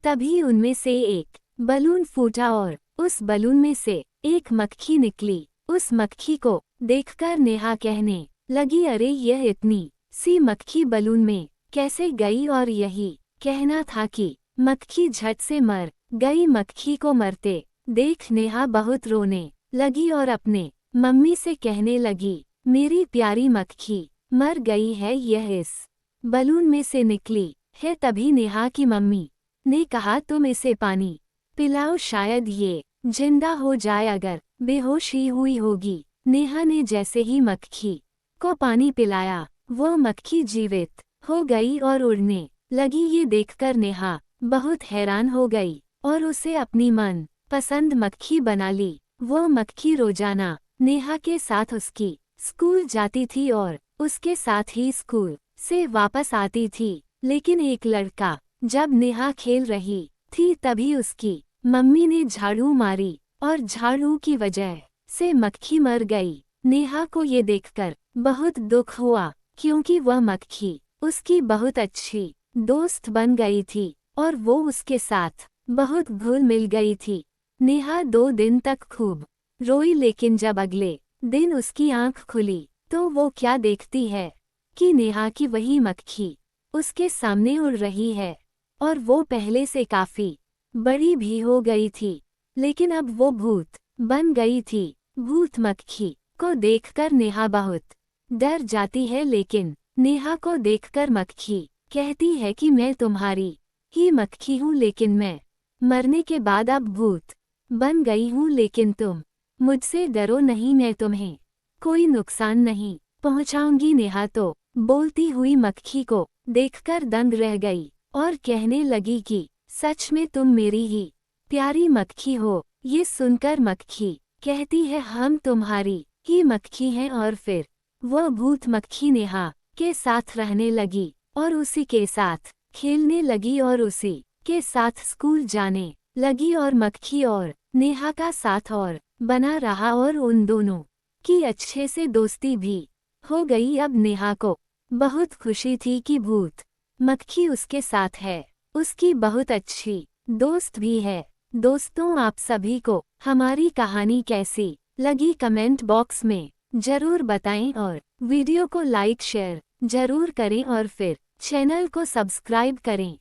तभी उनमें से एक बलून फूटा और उस बलून में से एक मक्खी निकली। उस मक्खी को देखकर नेहा कहने लगी, अरे यह इतनी सी मक्खी बलून में कैसे गई? और यही कहना था कि मक्खी झट से मर गई। मक्खी को मरते देख नेहा बहुत रोने लगी और अपने मम्मी से कहने लगी, मेरी प्यारी मक्खी मर गई है, यह इस बलून में से निकली है। तभी नेहा की मम्मी ने कहा, तुम इसे पानी पिलाओ, शायद ये जिंदा हो जाए, अगर बेहोश ही हुई होगी। नेहा ने जैसे ही मक्खी को पानी पिलाया वो मक्खी जीवित हो गई और उड़ने लगी। ये देखकर नेहा बहुत हैरान हो गई और उसे अपनी मन पसंद मक्खी बना ली। वो मक्खी रोजाना नेहा के साथ उसकी स्कूल जाती थी और उसके साथ ही स्कूल से वापस आती थी। लेकिन एक लड़का जब नेहा खेल रही थी तभी उसकी मम्मी ने झाड़ू मारी और झाड़ू की वजह से मक्खी मर गई। नेहा को ये देखकर बहुत दुख हुआ क्योंकि वह मक्खी उसकी बहुत अच्छी दोस्त बन गई थी और वो उसके साथ बहुत घुल मिल गई थी। नेहा 2 दिन तक खूब रोई, लेकिन जब अगले दिन उसकी आंख खुली तो वो क्या देखती है कि नेहा की वही मक्खी उसके सामने उड़ रही है और वो पहले से काफी बड़ी भी हो गई थी, लेकिन अब वो भूत बन गई थी। भूत मक्खी को देखकर नेहा बहुत डर जाती है, लेकिन नेहा को देखकर मक्खी कहती है कि मैं तुम्हारी ही मक्खी हूँ, लेकिन मैं मरने के बाद अब भूत बन गई हूँ। लेकिन तुम मुझसे डरो नहीं, मैं तुम्हें कोई नुकसान नहीं पहुँचाऊंगी। नेहा तो बोलती हुई मक्खी को देखकर दंग रह गई और कहने लगी कि सच में तुम मेरी ही प्यारी मक्खी हो। ये सुनकर मक्खी कहती है, हम तुम्हारी ही मक्खी हैं। और फिर वह भूत मक्खी नेहा के साथ रहने लगी और उसी के साथ खेलने लगी और उसी के साथ स्कूल जाने लगी और मक्खी और नेहा का साथ और बना रहा और उन दोनों की अच्छे से दोस्ती भी हो गई। अब नेहा को बहुत खुशी थी कि भूत मक्खी उसके साथ है, उसकी बहुत अच्छी दोस्त भी है। दोस्तों, आप सभी को हमारी कहानी कैसी लगी कमेंट बॉक्स में जरूर बताएं और वीडियो को लाइक शेयर जरूर करें और फिर चैनल को सब्सक्राइब करें।